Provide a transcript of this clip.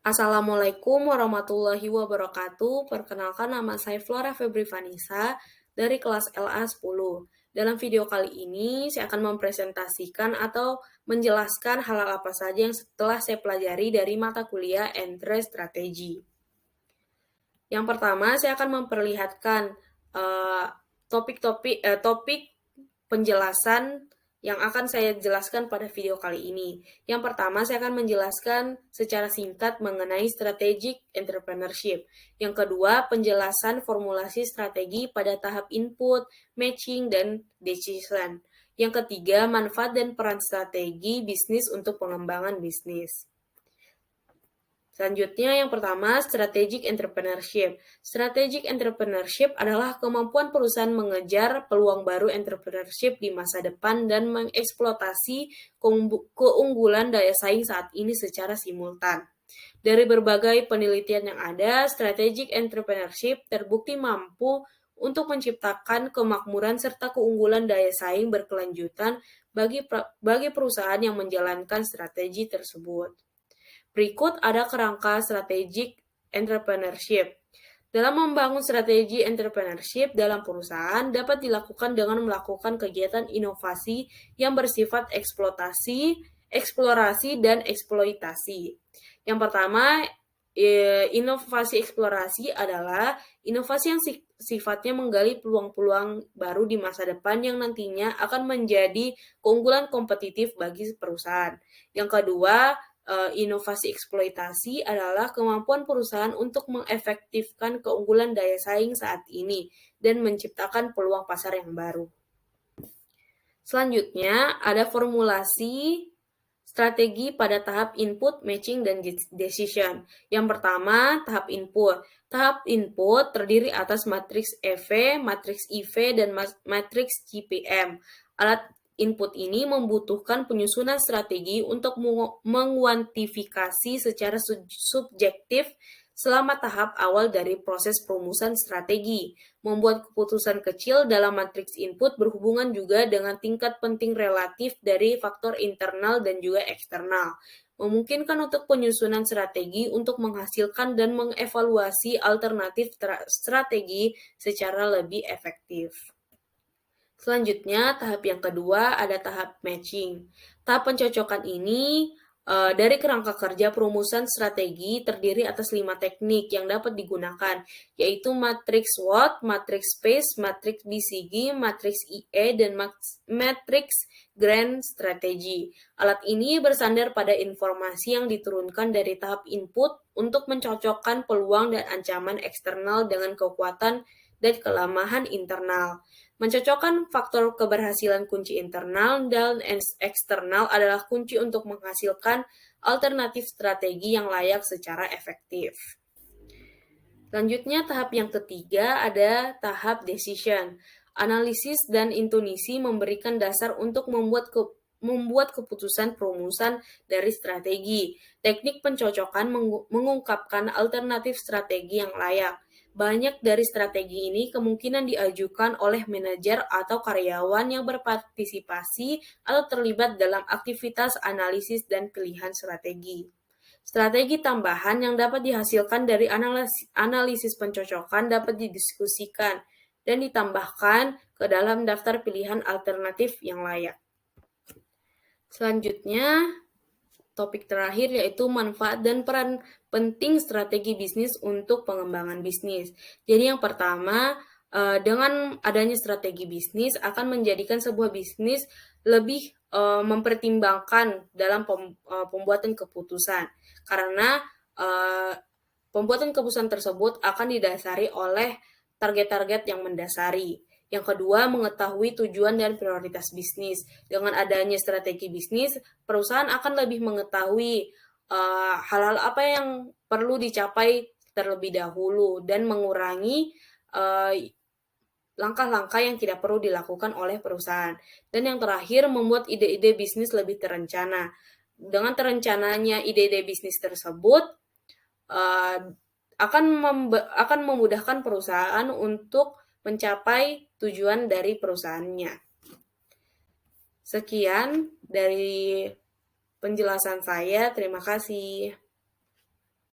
Assalamualaikum warahmatullahi wabarakatuh. Perkenalkan, nama saya Flora Febri Vanessa dari kelas LA 10. Dalam video kali ini, saya akan mempresentasikan atau menjelaskan hal-hal apa saja yang telah saya pelajari dari mata kuliah Entre Strategi. Yang pertama, saya akan memperlihatkan topik penjelasan yang akan saya jelaskan pada video kali ini. Yang pertama, saya akan menjelaskan secara singkat mengenai strategic entrepreneurship. Yang kedua, penjelasan formulasi strategi pada tahap input, matching, dan decision. Yang ketiga, manfaat dan peran strategi bisnis untuk pengembangan bisnis. Selanjutnya, yang pertama, strategic entrepreneurship. Strategic entrepreneurship adalah kemampuan perusahaan mengejar peluang baru entrepreneurship di masa depan dan mengeksploitasi keunggulan daya saing saat ini secara simultan. Dari berbagai penelitian yang ada, strategic entrepreneurship terbukti mampu untuk menciptakan kemakmuran serta keunggulan daya saing berkelanjutan bagi perusahaan yang menjalankan strategi tersebut. Berikut ada kerangka strategic entrepreneurship. Dalam membangun strategi entrepreneurship dalam perusahaan dapat dilakukan dengan melakukan kegiatan inovasi yang bersifat eksplorasi, dan eksploitasi. Yang pertama, inovasi eksplorasi adalah inovasi yang sifatnya menggali peluang-peluang baru di masa depan yang nantinya akan menjadi keunggulan kompetitif bagi perusahaan. Yang kedua, inovasi eksploitasi adalah kemampuan perusahaan untuk mengefektifkan keunggulan daya saing saat ini dan menciptakan peluang pasar yang baru. Selanjutnya, ada formulasi strategi pada tahap input, matching, dan decision. Yang pertama, tahap input. Tahap input terdiri atas matriks EV, matriks IV, dan matriks GPM. Alat input ini membutuhkan penyusunan strategi untuk menguantifikasi secara subjektif selama tahap awal dari proses perumusan strategi. Membuat keputusan kecil dalam matriks input berhubungan juga dengan tingkat penting relatif dari faktor internal dan juga eksternal. Memungkinkan untuk penyusunan strategi untuk menghasilkan dan mengevaluasi alternatif strategi secara lebih efektif. Selanjutnya, tahap yang kedua ada tahap matching. Tahap pencocokan ini dari kerangka kerja perumusan strategi terdiri atas 5 teknik yang dapat digunakan, yaitu matriks SWOT, matriks SPACE, matriks BCG, matriks IE, dan matriks Grand Strategy. Alat ini bersandar pada informasi yang diturunkan dari tahap input untuk mencocokkan peluang dan ancaman eksternal dengan kekuatan dan kelemahan internal. Mencocokkan faktor keberhasilan kunci internal dan eksternal adalah kunci untuk menghasilkan alternatif strategi yang layak secara efektif. Selanjutnya, tahap yang ketiga ada tahap decision. Analisis dan intuisi memberikan dasar untuk membuat keputusan perumusan dari strategi. Teknik pencocokan mengungkapkan alternatif strategi yang layak. Banyak dari strategi ini kemungkinan diajukan oleh manajer atau karyawan yang berpartisipasi atau terlibat dalam aktivitas analisis dan pilihan strategi. Strategi tambahan yang dapat dihasilkan dari analisis pencocokan dapat didiskusikan dan ditambahkan ke dalam daftar pilihan alternatif yang layak. Selanjutnya, topik terakhir yaitu manfaat dan peran penting strategi bisnis untuk pengembangan bisnis. Jadi yang pertama, dengan adanya strategi bisnis akan menjadikan sebuah bisnis lebih mempertimbangkan dalam pembuatan keputusan. Karena pembuatan keputusan tersebut akan didasari oleh target-target yang mendasari. Yang kedua, mengetahui tujuan dan prioritas bisnis. Dengan adanya strategi bisnis, perusahaan akan lebih mengetahui hal-hal apa yang perlu dicapai terlebih dahulu dan mengurangi langkah-langkah yang tidak perlu dilakukan oleh perusahaan. Dan yang terakhir, membuat ide-ide bisnis lebih terencana. Dengan terencananya ide-ide bisnis tersebut, akan memudahkan perusahaan untuk mencapai tujuan dari perusahaannya. Sekian dari penjelasan saya. Terima kasih.